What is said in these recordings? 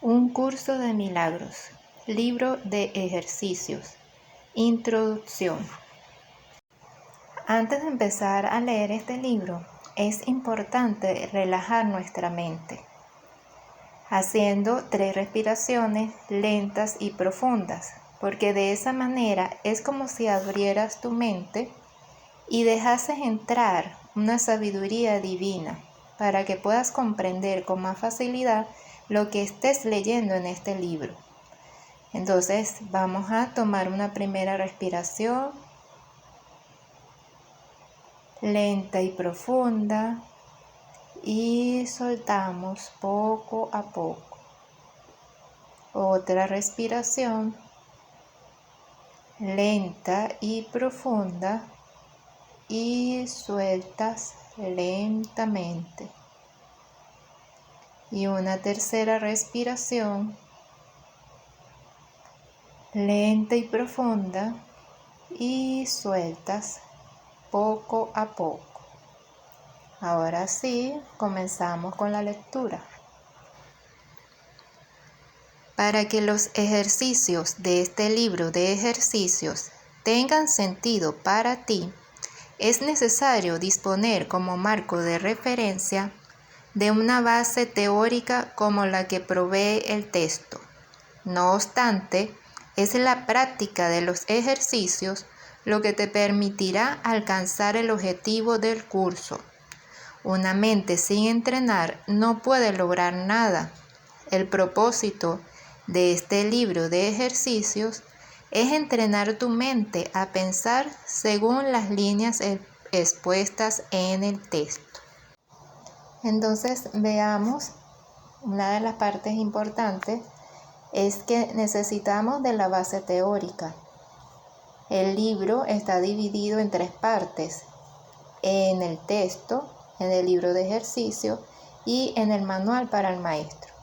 Un curso de milagros. Libro de ejercicios. Introducción. Antes de empezar a leer este libro, es importante relajar nuestra mente, haciendo 3 respiraciones lentas y profundas, porque de esa manera es como si abrieras tu mente y dejases entrar una sabiduría divina para que puedas comprender con más facilidad lo que estés leyendo en este libro. Entonces vamos a tomar una primera respiración lenta y profunda y soltamos poco a poco. Otra respiración lenta y profunda y sueltas lentamente. Y una tercera respiración lenta y profunda y sueltas poco a poco. Ahora sí, comenzamos con la lectura. Para que los ejercicios de este libro de ejercicios tengan sentido para ti, es necesario disponer como marco de referencia de una base teórica como la que provee el texto. No obstante, es la práctica de los ejercicios lo que te permitirá alcanzar el objetivo del curso. Una mente sin entrenar no puede lograr nada. El propósito de este libro de ejercicios es entrenar tu mente a pensar según las líneas expuestas en el texto. Entonces veamos, una de las partes importantes es que necesitamos de la base teórica. El libro está dividido en 3 partes: en el texto, en el libro de ejercicio y en el manual para el maestro.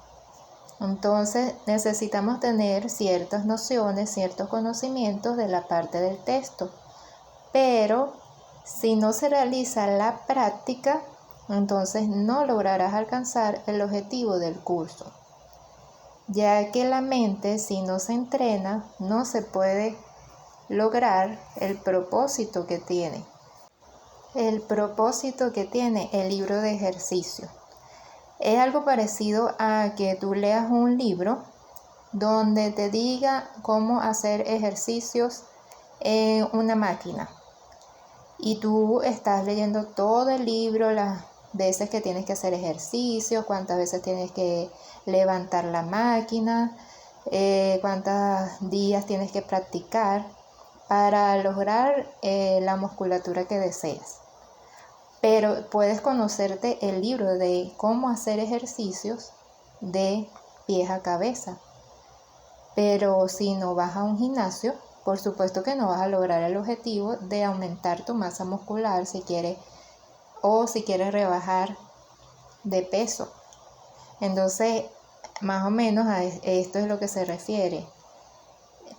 Entonces necesitamos tener ciertas nociones, ciertos conocimientos de la parte del texto, pero si no se realiza la práctica, entonces no lograrás alcanzar el objetivo del curso, ya que la mente, si no se entrena, no se puede lograr el propósito que tiene. El propósito que tiene el libro de ejercicio es algo parecido a que tú leas un libro donde te diga cómo hacer ejercicios en una máquina, y tú estás leyendo todo el libro, las veces que tienes que hacer ejercicio, cuántas veces tienes que levantar la máquina, cuántos días tienes que practicar para lograr la musculatura que deseas. Pero puedes conocerte el libro de cómo hacer ejercicios de pies a cabeza. Pero si no vas a un gimnasio, por supuesto que no vas a lograr el objetivo de aumentar tu masa muscular si quieres rebajar de peso. Entonces, más o menos a esto es lo que se refiere.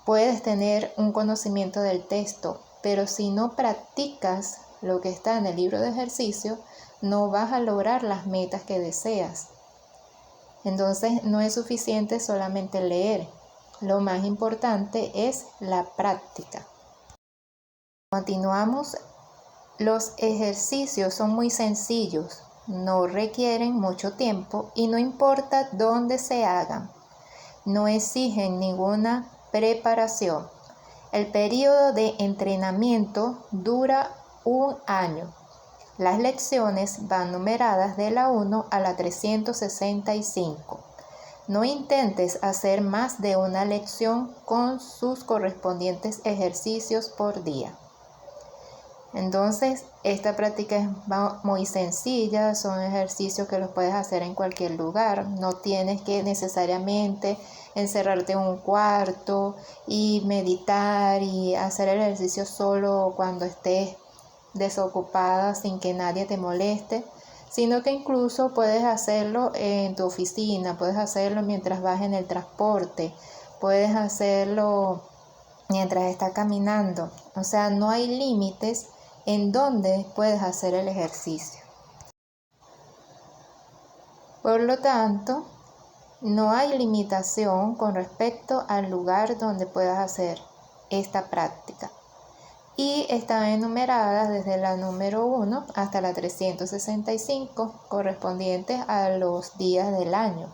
Puedes tener un conocimiento del texto, pero si no practicas lo que está en el libro de ejercicio, no vas a lograr las metas que deseas. Entonces, no es suficiente solamente leer. Lo más importante es la práctica. Continuamos. Los ejercicios son muy sencillos, no requieren mucho tiempo y no importa dónde se hagan. No exigen ninguna preparación. El periodo de entrenamiento dura 1 año. Las lecciones van numeradas de la 1 a la 365. No intentes hacer más de una lección con sus correspondientes ejercicios por día. Entonces, esta práctica es muy sencilla, son ejercicios que los puedes hacer en cualquier lugar. No tienes que necesariamente encerrarte en un cuarto y meditar y hacer el ejercicio solo cuando estés desocupada sin que nadie te moleste, sino que incluso puedes hacerlo en tu oficina, puedes hacerlo mientras vas en el transporte, puedes hacerlo mientras estás caminando. O sea, no hay límites en donde puedes hacer el ejercicio. Por lo tanto, No hay limitación con respecto al lugar donde puedas hacer esta práctica. Y están enumeradas desde la número 1 hasta la 365, correspondientes a los días del año.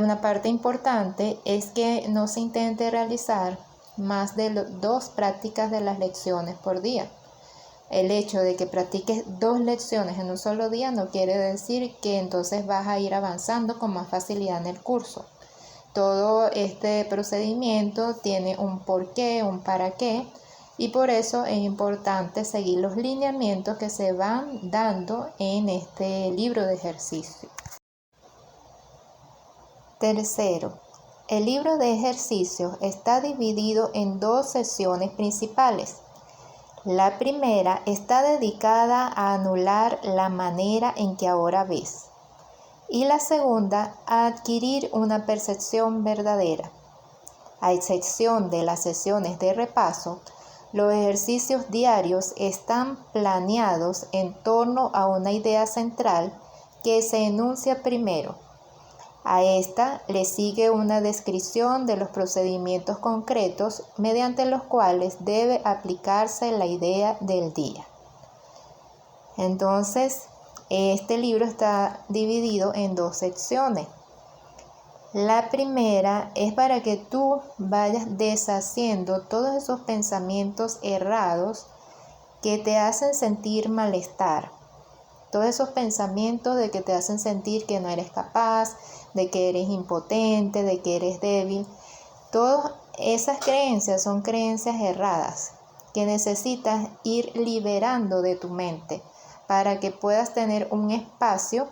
Una parte importante es que no se intente realizar más de 2 prácticas de las lecciones por día. El hecho de que practiques 2 lecciones en un solo día no quiere decir que entonces vas a ir avanzando con más facilidad en el curso. Todo este procedimiento tiene un porqué, un para qué, y por eso es importante seguir los lineamientos que se van dando en este libro de ejercicio. Tercero, el libro de ejercicios está dividido en 2 sesiones principales. La primera está dedicada a anular la manera en que ahora ves, y la segunda a adquirir una percepción verdadera. A excepción de las sesiones de repaso, los ejercicios diarios están planeados en torno a una idea central que se enuncia primero. A esta le sigue una descripción de los procedimientos concretos mediante los cuales debe aplicarse la idea del día. Entonces, este libro está dividido en 2 secciones. La primera es para que tú vayas deshaciendo todos esos pensamientos errados que te hacen sentir malestar. Todos esos pensamientos de que te hacen sentir que no eres capaz, de que eres impotente, de que eres débil. Todas esas creencias son creencias erradas que necesitas ir liberando de tu mente para que puedas tener un espacio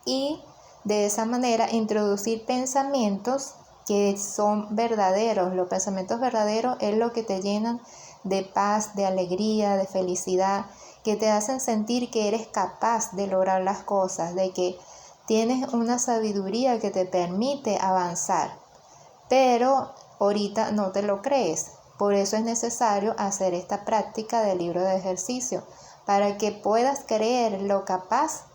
y de esa manera introducir pensamientos que son verdaderos. Los pensamientos verdaderos es lo que te llenan de paz, de alegría, de felicidad, que te hacen sentir que eres capaz de lograr las cosas, de que tienes una sabiduría que te permite avanzar. Pero ahorita no te lo crees. Por eso es necesario hacer esta práctica del libro de ejercicio, para que puedas creer lo capaz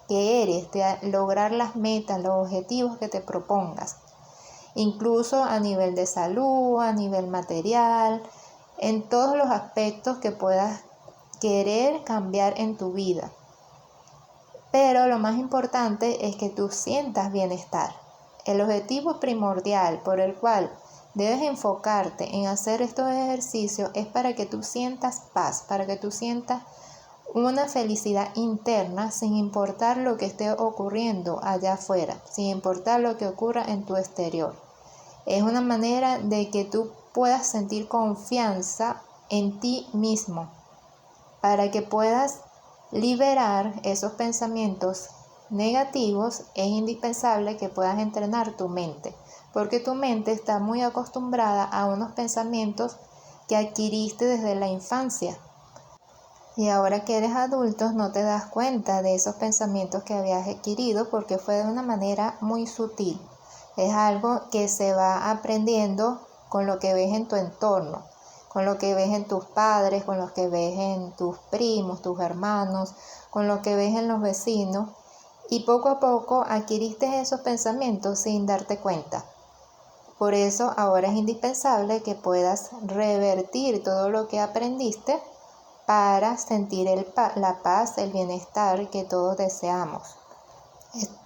que eres de lograr las metas, los objetivos que te propongas. Incluso a nivel de salud, a nivel material, en todos los aspectos que puedas querer cambiar en tu vida. Pero lo más importante es que tú sientas bienestar. El objetivo primordial por el cual debes enfocarte en hacer estos ejercicios es para que tú sientas paz, para que tú sientas una felicidad interna sin importar lo que esté ocurriendo allá afuera, sin importar lo que ocurra en tu exterior. Es una manera de que tú puedas sentir confianza en ti mismo, para que puedas liberar esos pensamientos negativos. Es indispensable que puedas entrenar tu mente, porque tu mente está muy acostumbrada a unos pensamientos que adquiriste desde la infancia. Y ahora que eres adulto no te das cuenta de esos pensamientos que habías adquirido porque fue de una manera muy sutil. Es algo que se va aprendiendo con lo que ves en tu entorno, con lo que ves en tus padres, con lo que ves en tus primos, tus hermanos, con lo que ves en los vecinos. Y poco a poco adquiriste esos pensamientos sin darte cuenta. Por eso ahora es indispensable que puedas revertir todo lo que aprendiste para sentir la paz, el bienestar que todos deseamos.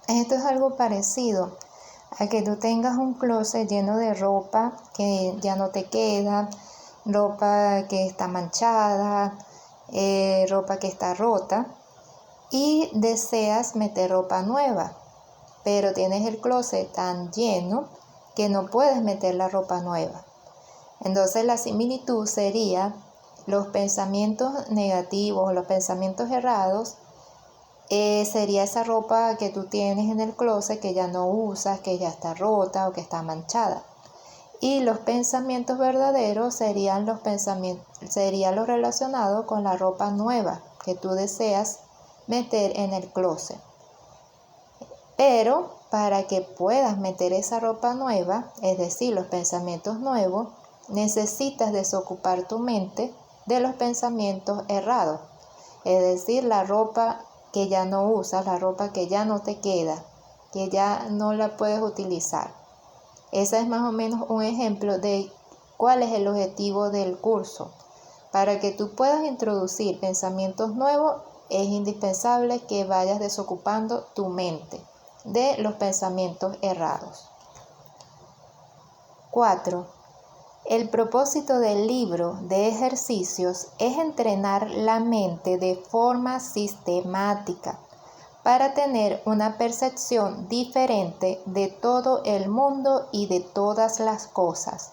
Esto es algo parecido a que tú tengas un closet lleno de ropa que ya no te queda, ropa que está manchada, ropa que está rota, y deseas meter ropa nueva, pero tienes el closet tan lleno que no puedes meter la ropa nueva. Entonces la similitud sería los pensamientos negativos, los pensamientos errados, sería esa ropa que tú tienes en el closet que ya no usas, que ya está rota o que está manchada. Y los pensamientos verdaderos serían lo relacionado con la ropa nueva que tú deseas meter en el closet. Pero para que puedas meter esa ropa nueva, es decir, los pensamientos nuevos, necesitas desocupar tu mente de los pensamientos errados, es decir, la ropa que ya no usas, la ropa que ya no te queda, que ya no la puedes utilizar. Ese es más o menos un ejemplo de cuál es el objetivo del curso. Para que tú puedas introducir pensamientos nuevos, es indispensable que vayas desocupando tu mente de los pensamientos errados. 4. El propósito del libro de ejercicios es entrenar la mente de forma sistemática para tener una percepción diferente de todo el mundo y de todas las cosas.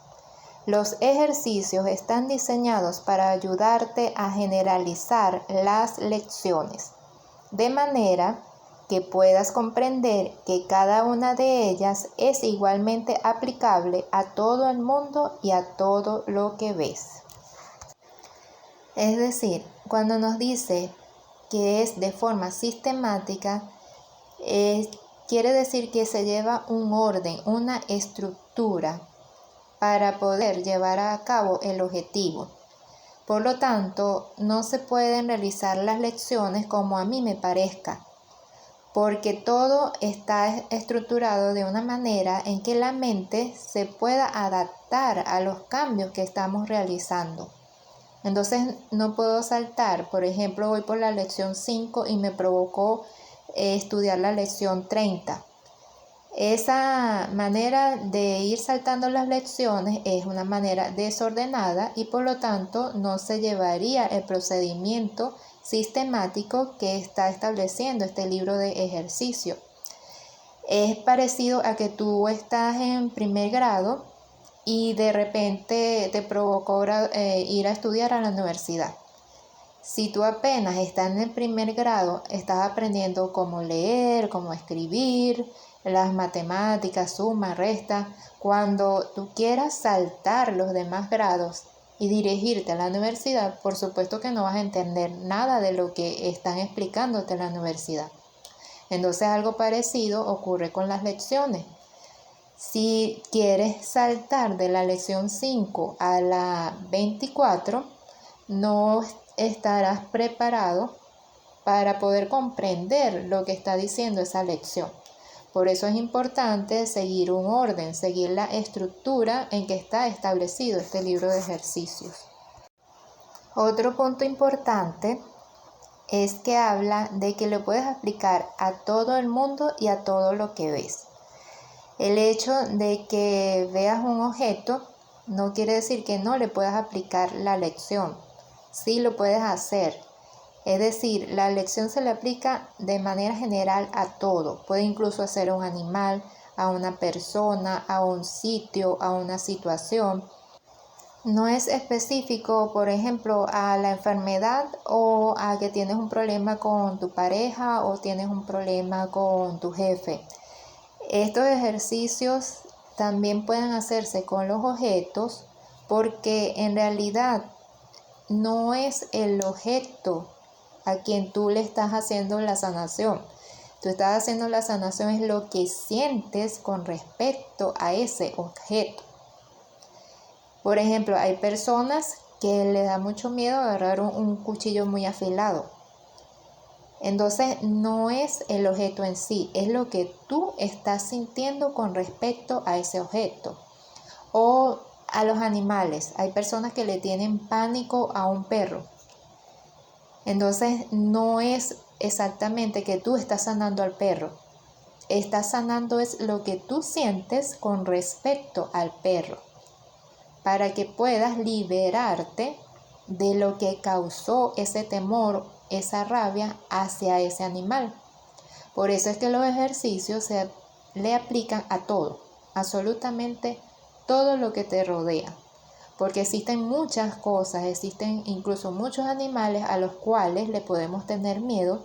Los ejercicios están diseñados para ayudarte a generalizar las lecciones, de manera que puedas comprender que cada una de ellas es igualmente aplicable a todo el mundo y a todo lo que ves. Es decir, cuando nos dice que es de forma sistemática, quiere decir que se lleva un orden, una estructura para poder llevar a cabo el objetivo. Por lo tanto, no se pueden realizar las lecciones como a mí me parezca, porque todo está estructurado de una manera en que la mente se pueda adaptar a los cambios que estamos realizando. Entonces no puedo saltar, por ejemplo, voy por la lección 5 y me provocó estudiar la lección 30. Esa manera de ir saltando las lecciones es una manera desordenada y por lo tanto no se llevaría el procedimiento sistemático que está estableciendo este libro de ejercicio. Es parecido a que tú estás en primer grado y de repente te provocó ir a estudiar a la universidad. Si tú apenas estás en el primer grado, estás aprendiendo cómo leer, cómo escribir, las matemáticas, suma, resta. Cuando tú quieras saltar los demás grados y dirigirte a la universidad, por supuesto que no vas a entender nada de lo que están explicándote en la universidad. Entonces algo parecido ocurre con las lecciones. Si quieres saltar de la lección 5 a la 24, no estarás preparado para poder comprender lo que está diciendo esa lección. Por eso es importante seguir un orden, seguir la estructura en que está establecido este libro de ejercicios. Otro punto importante es que habla de que lo puedes aplicar a todo el mundo y a todo lo que ves. El hecho de que veas un objeto no quiere decir que no le puedas aplicar la lección. Sí lo puedes hacer. Es decir, la lección se le aplica de manera general a todo. Puede incluso ser a un animal, a una persona, a un sitio, a una situación. No es específico, por ejemplo, a la enfermedad o a que tienes un problema con tu pareja o tienes un problema con tu jefe. Estos ejercicios también pueden hacerse con los objetos porque en realidad no es el objeto a quien tú le estás haciendo la sanación. Tú estás haciendo la sanación es lo que sientes con respecto a ese objeto. Por ejemplo, hay personas que les da mucho miedo agarrar un cuchillo muy afilado. Entonces no es el objeto en sí, es lo que tú estás sintiendo con respecto a ese objeto. O a los animales, hay personas que le tienen pánico a un perro. Entonces no es exactamente que tú estás sanando al perro, estás sanando es lo que tú sientes con respecto al perro, para que puedas liberarte de lo que causó ese temor, esa rabia hacia ese animal. Por eso es que los ejercicios se le aplican a todo, absolutamente todo lo que te rodea. Porque existen muchas cosas, existen incluso muchos animales a los cuales le podemos tener miedo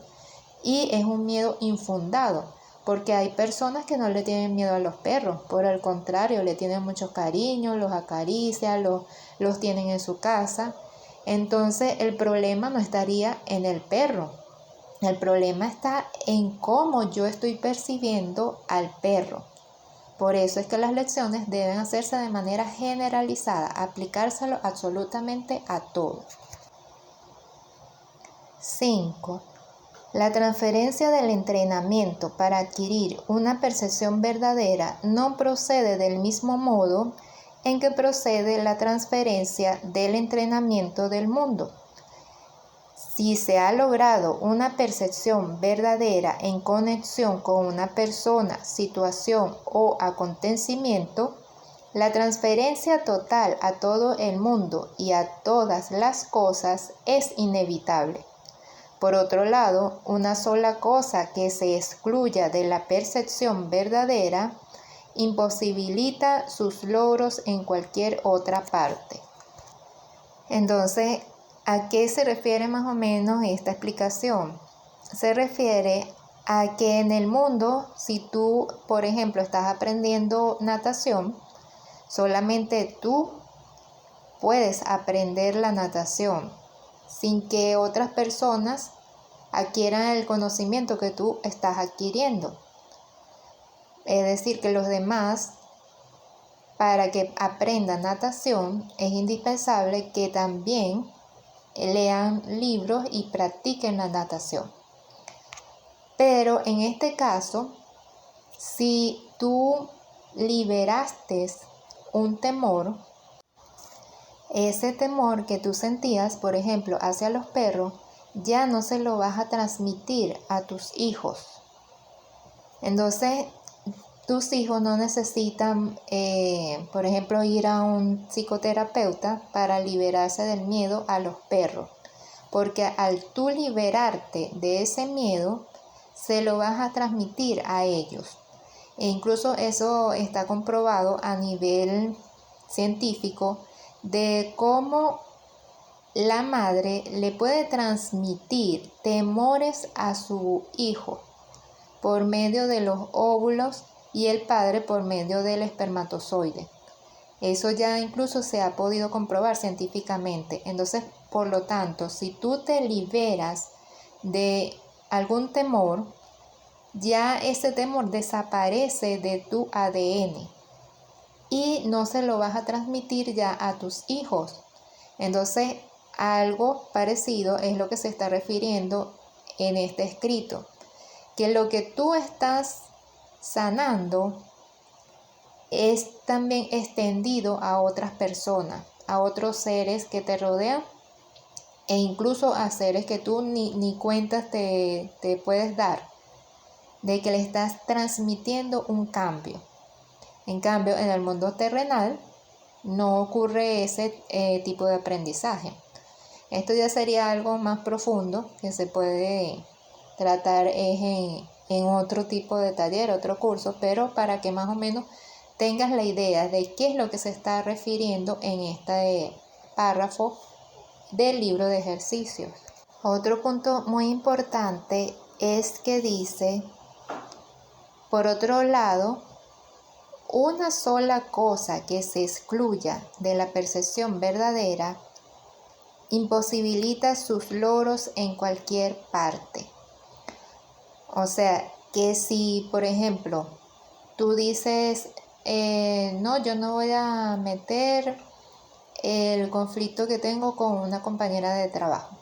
y es un miedo infundado, porque hay personas que no le tienen miedo a los perros, por el contrario, le tienen mucho cariño, los acarician, los tienen en su casa. Entonces el problema no estaría en el perro, el problema está en cómo yo estoy percibiendo al perro. Por eso es que las lecciones deben hacerse de manera generalizada, aplicárselo absolutamente a todo. 5. La transferencia del entrenamiento para adquirir una percepción verdadera no procede del mismo modo en que procede la transferencia del entrenamiento del mundo. Si se ha logrado una percepción verdadera en conexión con una persona, situación o acontecimiento, la transferencia total a todo el mundo y a todas las cosas es inevitable. Por otro lado, una sola cosa que se excluya de la percepción verdadera imposibilita sus logros en cualquier otra parte. Entonces, ¿a qué se refiere más o menos esta explicación? Se refiere a que en el mundo, si tú, por ejemplo, estás aprendiendo natación, solamente tú puedes aprender la natación sin que otras personas adquieran el conocimiento que tú estás adquiriendo. Es decir, que los demás, para que aprendan natación, es indispensable que también lean libros y practiquen la natación. Pero en este caso, si tú liberaste un temor, ese temor que tú sentías, por ejemplo, hacia los perros, ya no se lo vas a transmitir a tus hijos. Entonces, tus hijos no necesitan, por ejemplo, ir a un psicoterapeuta para liberarse del miedo a los perros, porque al tú liberarte de ese miedo, se lo vas a transmitir a ellos. E incluso eso está comprobado a nivel científico de cómo la madre le puede transmitir temores a su hijo por medio de los óvulos y el padre por medio del espermatozoide. Eso ya incluso se ha podido comprobar científicamente. Entonces, por lo tanto, si tú te liberas de algún temor, ya ese temor desaparece de tu ADN y no se lo vas a transmitir ya a tus hijos. Entonces, algo parecido es lo que se está refiriendo en este escrito, que lo que tú estás sanando es también extendido a otras personas, a otros seres que te rodean e incluso a seres que tú ni cuentas te puedes dar de que le estás transmitiendo un cambio. En cambio, en el mundo terrenal no ocurre ese tipo de aprendizaje. Esto ya sería algo más profundo que se puede tratar en otro tipo de taller, otro curso, pero para que más o menos tengas la idea de qué es lo que se está refiriendo en este párrafo del libro de ejercicios. Otro punto muy importante es que dice, por otro lado, una sola cosa que se excluya de la percepción verdadera imposibilita sus logros en cualquier parte. O sea, que si, por ejemplo, tú dices, no, yo no voy a meter el conflicto que tengo con una compañera de trabajo,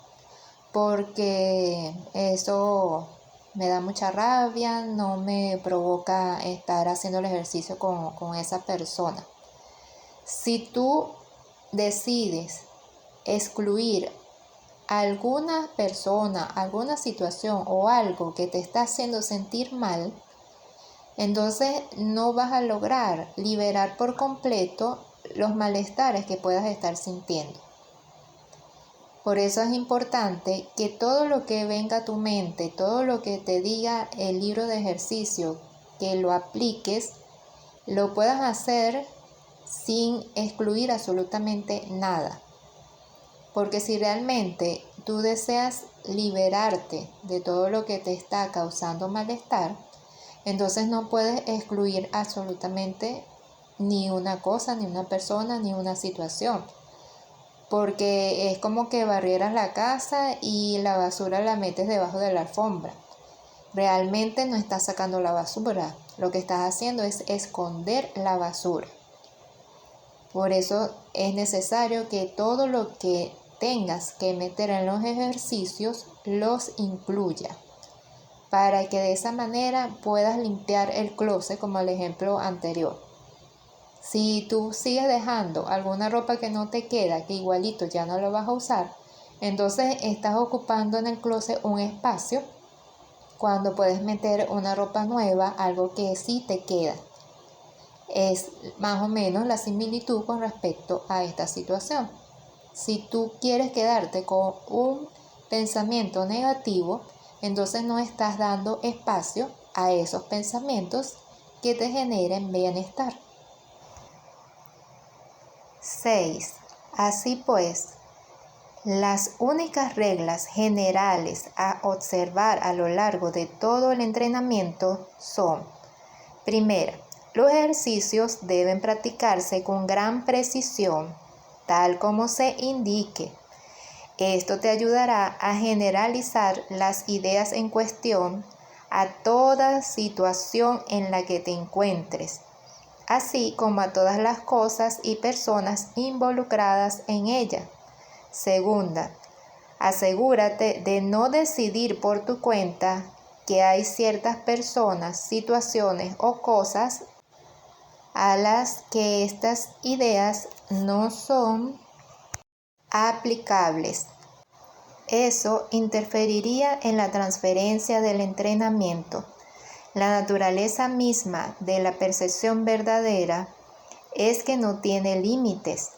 porque eso me da mucha rabia, no me provoca estar haciendo el ejercicio con esa persona. Si tú decides excluir alguna persona, alguna situación o algo que te está haciendo sentir mal, entonces no vas a lograr liberar por completo los malestares que puedas estar sintiendo. Por eso es importante que todo lo que venga a tu mente, todo lo que te diga el libro de ejercicio, que lo apliques, lo puedas hacer sin excluir absolutamente nada. Porque si realmente tú deseas liberarte de todo lo que te está causando malestar, entonces no puedes excluir absolutamente ni una cosa, ni una persona, ni una situación. Porque es como que barrieras la casa y la basura la metes debajo de la alfombra. Realmente no estás sacando la basura, lo que estás haciendo es esconder la basura. Por eso es necesario que todo lo que tengas que meter en los ejercicios los incluya. para que de esa manera puedas limpiar el closet, como el ejemplo anterior. Si tú sigues dejando alguna ropa que no te queda, que igualito ya no lo vas a usar, entonces estás ocupando en el closet un espacio cuando puedes meter una ropa nueva, algo que sí te queda. Es más o menos la similitud con respecto a esta situación. Si tú quieres quedarte con un pensamiento negativo, entonces no estás dando espacio a esos pensamientos que te generen bienestar. 6. Así pues, las únicas reglas generales a observar a lo largo de todo el entrenamiento son: primera, los ejercicios deben practicarse con gran precisión, tal como se indique. Esto te ayudará a generalizar las ideas en cuestión a toda situación en la que te encuentres, así como a todas las cosas y personas involucradas en ella. Segunda, asegúrate de no decidir por tu cuenta que hay ciertas personas, situaciones o cosas a las que estas ideas no son aplicables. Eso interferiría en la transferencia del entrenamiento. La naturaleza misma de la percepción verdadera es que no tiene límites.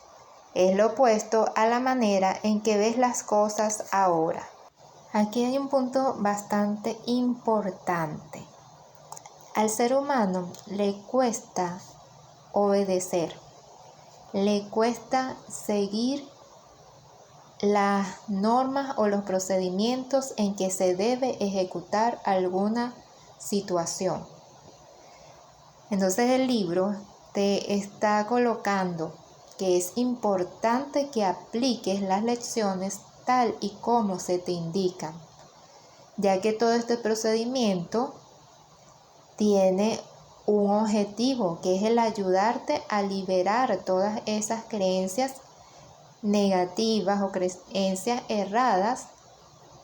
Es lo opuesto a la manera en que ves las cosas ahora. Aquí hay un punto bastante importante. Al ser humano le cuesta obedecer, le cuesta seguir las normas o los procedimientos en que se debe ejecutar alguna situación. Entonces el libro te está colocando que es importante que apliques las lecciones tal y como se te indican, ya que todo este procedimiento tiene un objetivo, que es el ayudarte a liberar todas esas creencias negativas o creencias erradas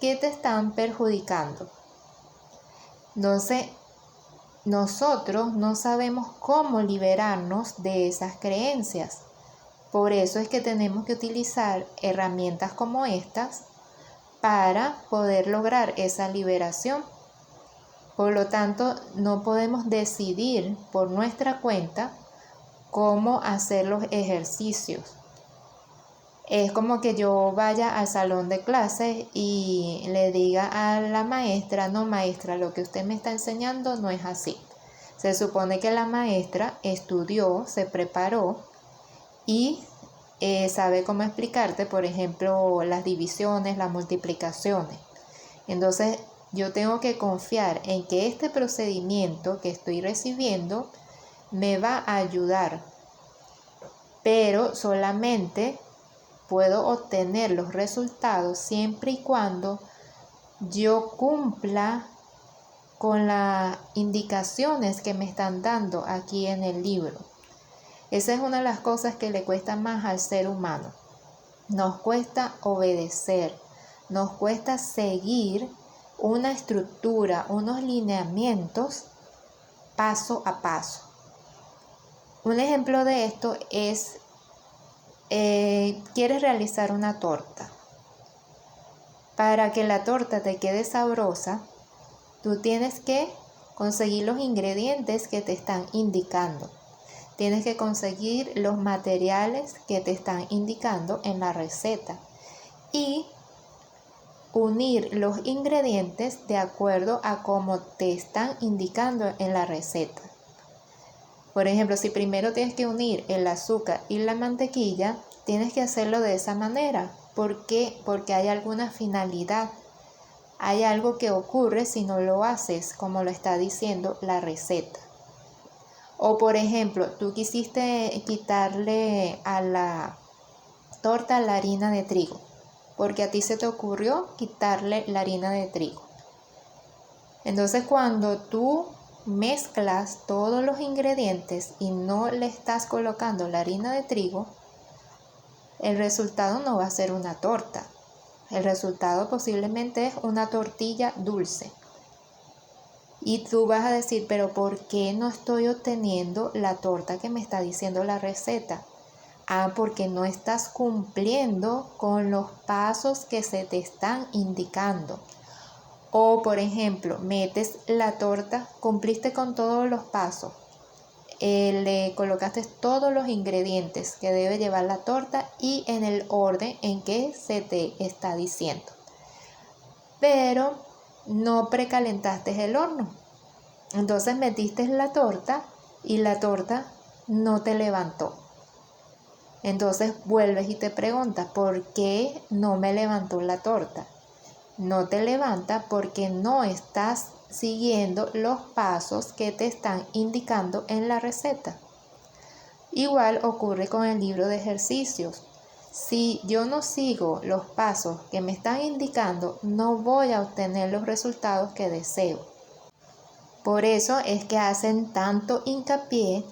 que te están perjudicando. Entonces, nosotros no sabemos cómo liberarnos de esas creencias. Por eso es que tenemos que utilizar herramientas como estas para poder lograr esa liberación. Por lo tanto, no podemos decidir por nuestra cuenta cómo hacer los ejercicios. Es como que yo vaya al salón de clases y le diga a la maestra: no, maestra, lo que usted me está enseñando no es así. Se supone que la maestra estudió, se preparó y sabe cómo explicarte, por ejemplo, las divisiones, las multiplicaciones. Entonces, yo tengo que confiar en que este procedimiento que estoy recibiendo me va a ayudar, pero solamente puedo obtener los resultados siempre y cuando yo cumpla con las indicaciones que me están dando aquí en el libro. Esa es una de las cosas que le cuesta más al ser humano. Nos cuesta obedecer, nos cuesta seguir una estructura, unos lineamientos paso a paso. Un ejemplo de esto es, quieres realizar una torta. Para que la torta te quede sabrosa, tú tienes que conseguir los ingredientes que te están indicando. Tienes que conseguir los materiales que te están indicando en la receta y unir los ingredientes de acuerdo a cómo te están indicando en la receta. Por ejemplo, si primero tienes que unir el azúcar y la mantequilla, tienes que hacerlo de esa manera. ¿Por qué? Porque hay alguna finalidad. Hay algo que ocurre si no lo haces como lo está diciendo la receta. O por ejemplo, tú quisiste quitarle a la torta la harina de trigo, porque a ti se te ocurrió quitarle la harina de trigo. Entonces, cuando tú mezclas todos los ingredientes y no le estás colocando la harina de trigo, el resultado no va a ser una torta. El resultado posiblemente es una tortilla dulce. Y tú vas a decir, pero ¿por qué no estoy obteniendo la torta que me está diciendo la receta? Porque no estás cumpliendo con los pasos que se te están indicando. O, por ejemplo, metes la torta, cumpliste con todos los pasos, le colocaste todos los ingredientes que debe llevar la torta y en el orden en que se te está diciendo. Pero no precalentaste el horno. Entonces metiste la torta y la torta no te levantó. Entonces vuelves y te preguntas, ¿por qué no me levantó la torta? No te levanta porque no estás siguiendo los pasos que te están indicando en la receta. Igual ocurre con el libro de ejercicios. Si yo no sigo los pasos que me están indicando, no voy a obtener los resultados que deseo. Por eso es que hacen tanto hincapié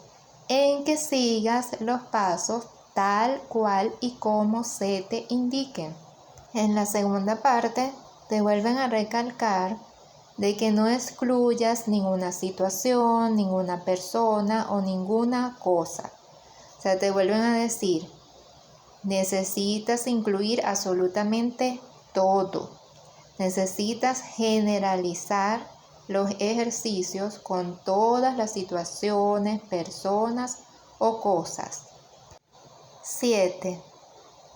en que sigas los pasos tal cual y como se te indiquen. En la segunda parte te vuelven a recalcar de que no excluyas ninguna situación, ninguna persona o ninguna cosa. O sea, te vuelven a decir, necesitas incluir absolutamente todo. Necesitas generalizar los ejercicios con todas las situaciones, personas o cosas. 7.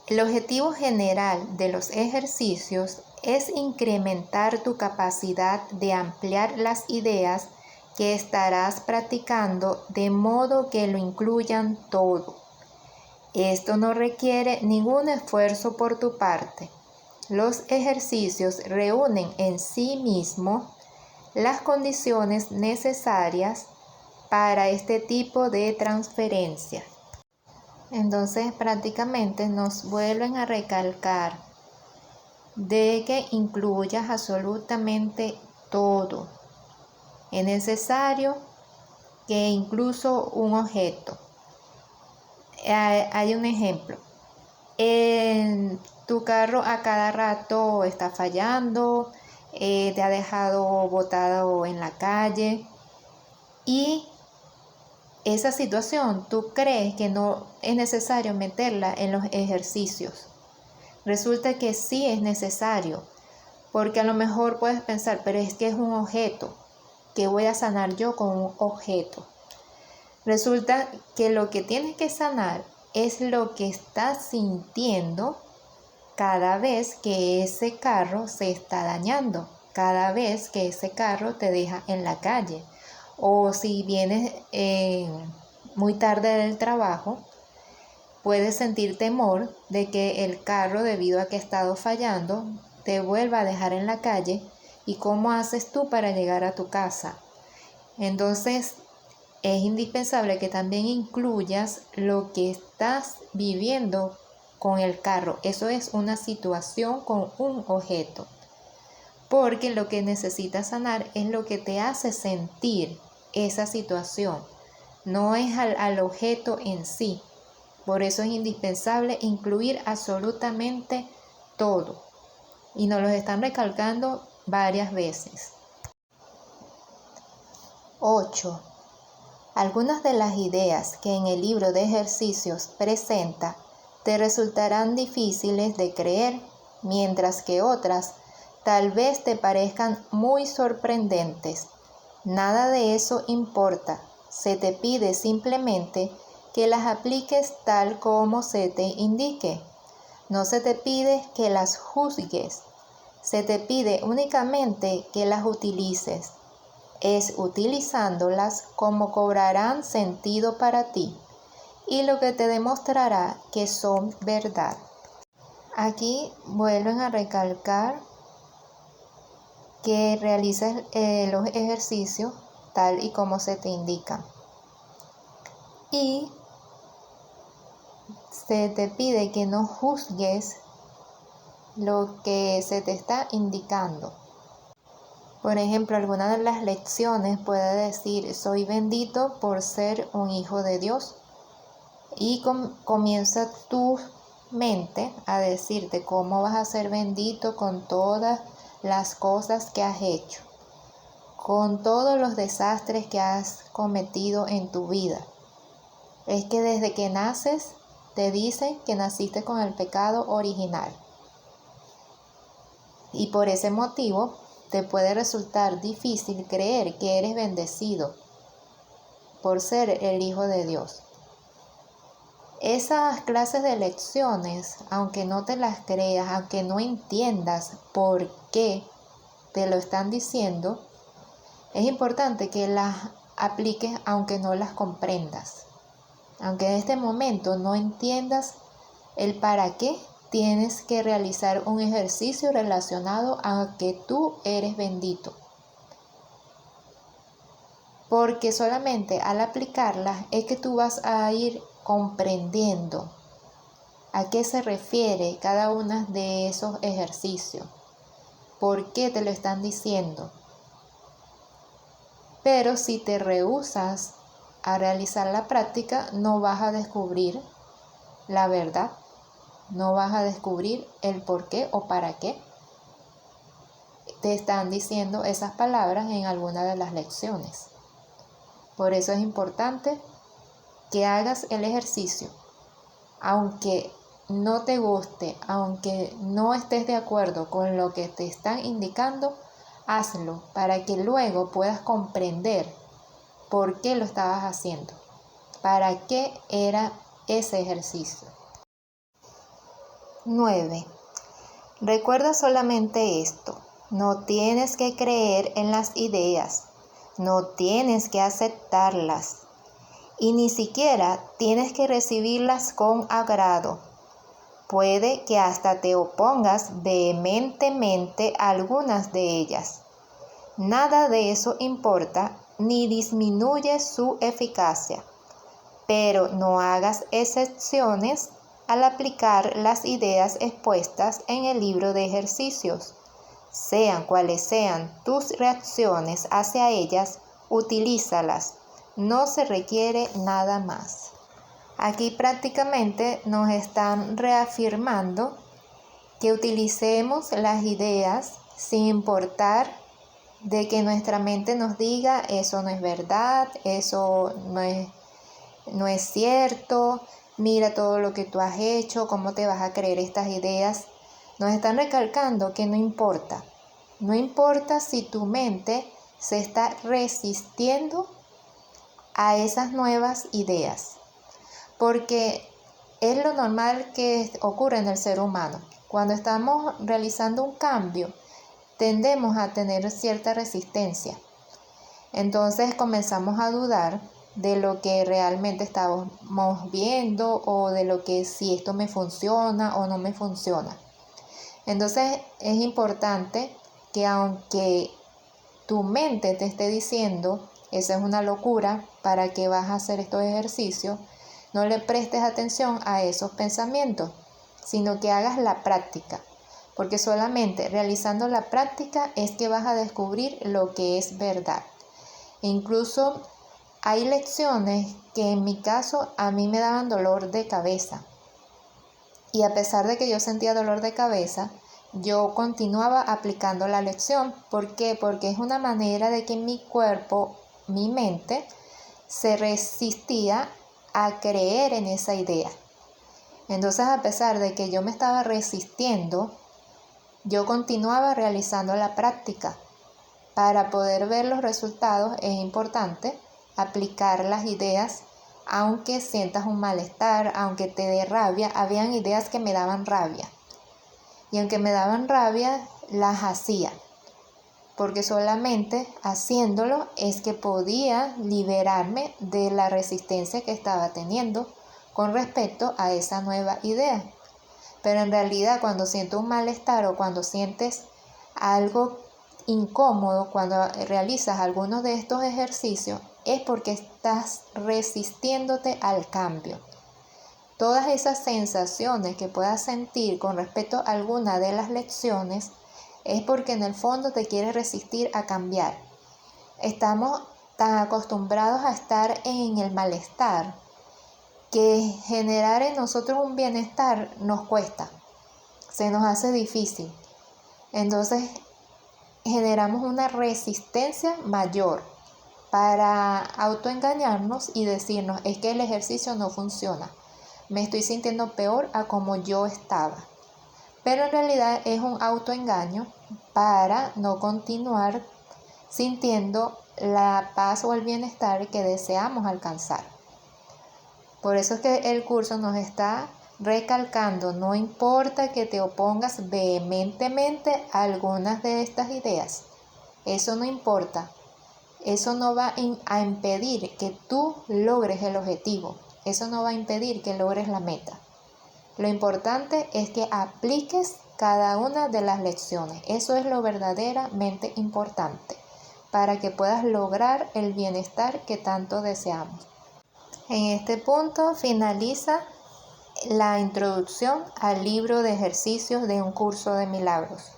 El objetivo general de los ejercicios es incrementar tu capacidad de ampliar las ideas que estarás practicando de modo que lo incluyan todo. Esto no requiere ningún esfuerzo por tu parte. Los ejercicios reúnen en sí mismos las condiciones necesarias para este tipo de transferencia. Entonces prácticamente nos vuelven a recalcar de que incluyas absolutamente todo. Es necesario que incluso un objeto. Hay un ejemplo. Tu carro a cada rato está fallando, te ha dejado botado en la calle y esa situación tú crees que no es necesario meterla en los ejercicios. Resulta que sí es necesario, porque a lo mejor puedes pensar, pero es que es un objeto, ¿qué voy a sanar yo con un objeto? Resulta que lo que tienes que sanar es lo que estás sintiendo cada vez que ese carro se está dañando, cada vez que ese carro te deja en la calle. O si vienes muy tarde del trabajo, puedes sentir temor de que el carro, debido a que ha estado fallando, te vuelva a dejar en la calle. ¿Y cómo haces tú para llegar a tu casa? Entonces, es indispensable que también incluyas lo que estás viviendo con el carro. Eso es una situación con un objeto. Porque lo que necesitas sanar es lo que te hace sentir esa situación. No es al objeto en sí. Por eso es indispensable incluir absolutamente todo. Y nos lo están recalcando varias veces. 8. Algunas de las ideas que en el libro de ejercicios presenta te resultarán difíciles de creer, mientras que otras tal vez te parezcan muy sorprendentes. Nada de eso importa. Se te pide simplemente que las apliques tal como se te indique. No se te pide que las juzgues. Se te pide únicamente que las utilices. Es utilizándolas como cobrarán sentido para ti y lo que te demostrará que son verdad. Aquí vuelven a recalcar que realices los ejercicios tal y como se te indica. Y se te pide que no juzgues lo que se te está indicando. Por ejemplo, alguna de las lecciones puede decir, soy bendito por ser un hijo de Dios. Y comienza tu mente a decirte cómo vas a ser bendito con todas las cosas que has hecho. con todos los desastres que has cometido en tu vida. Es que desde que naces te dicen que naciste con el pecado original. Y por ese motivo te puede resultar difícil creer que eres bendecido por ser el Hijo de Dios. Esas clases de lecciones, aunque no te las creas, aunque no entiendas por qué te lo están diciendo, es importante que las apliques aunque no las comprendas. Aunque en este momento no entiendas el para qué tienes que realizar un ejercicio relacionado a que tú eres bendito. Porque solamente al aplicarlas es que tú vas a ir comprendiendo a qué se refiere cada uno de esos ejercicios. ¿Por qué te lo están diciendo? Pero si te rehusas a realizar la práctica, no vas a descubrir la verdad, no vas a descubrir el por qué o para qué te están diciendo esas palabras en alguna de las lecciones. Por eso es importante que hagas el ejercicio, aunque no te guste, aunque no estés de acuerdo con lo que te están indicando, hazlo para que luego puedas comprender por qué lo estabas haciendo, para qué era ese ejercicio. 9. Recuerda solamente esto: no tienes que creer en las ideas, no tienes que aceptarlas y ni siquiera tienes que recibirlas con agrado. Puede que hasta te opongas vehementemente a algunas de ellas. Nada de eso importa ni disminuye su eficacia, pero no hagas excepciones al aplicar las ideas expuestas en el libro de ejercicios. Sean cuales sean tus reacciones hacia ellas, utilízalas. No se requiere nada más. Aquí prácticamente nos están reafirmando que utilicemos las ideas sin importar de que nuestra mente nos diga eso no es verdad, eso no es cierto, mira todo lo que tú has hecho, cómo te vas a creer estas ideas. Nos están recalcando que no importa si tu mente se está resistiendo a esas nuevas ideas, porque es lo normal que ocurre en el ser humano. Cuando estamos realizando un cambio, tendemos a tener cierta resistencia. Entonces comenzamos a dudar de lo que realmente estamos viendo o de lo que si esto me funciona o no me funciona. Entonces es importante que aunque tu mente te esté diciendo esa es una locura, ¿para qué vas a hacer estos ejercicios?, no le prestes atención a esos pensamientos, sino que hagas la práctica, porque solamente realizando la práctica es que vas a descubrir lo que es verdad. Incluso hay lecciones que en mi caso a mí me daban dolor de cabeza, y a pesar de que yo sentía dolor de cabeza, yo continuaba aplicando la lección. ¿Por qué? Porque es una manera de que mi cuerpo, mi mente, se resistía a creer en esa idea. Entonces, a pesar de que yo me estaba resistiendo, yo continuaba realizando la práctica. Para poder ver los resultados es importante aplicar las ideas, aunque sientas un malestar, aunque te dé rabia. Habían ideas que me daban rabia, y aunque me daban rabia, las hacía, porque solamente haciéndolo es que podía liberarme de la resistencia que estaba teniendo con respecto a esa nueva idea. Pero en realidad, cuando siento un malestar o cuando sientes algo incómodo cuando realizas algunos de estos ejercicios, es porque estás resistiéndote al cambio. Todas esas sensaciones que puedas sentir con respecto a alguna de las lecciones es porque en el fondo te quieres resistir a cambiar. Estamos tan acostumbrados a estar en el malestar que generar en nosotros un bienestar nos cuesta, se nos hace difícil. Entonces generamos una resistencia mayor para autoengañarnos y decirnos, es que el ejercicio no funciona, me estoy sintiendo peor a como yo estaba. Pero en realidad es un autoengaño para no continuar sintiendo la paz o el bienestar que deseamos alcanzar. Por eso es que el curso nos está recalcando, no importa que te opongas vehementemente a algunas de estas ideas, eso no importa, eso no va a impedir que tú logres el objetivo, eso no va a impedir que logres la meta. Lo importante es que apliques cada una de las lecciones, eso es lo verdaderamente importante para que puedas lograr el bienestar que tanto deseamos. En este punto finaliza la introducción al libro de ejercicios de Un Curso de Milagros.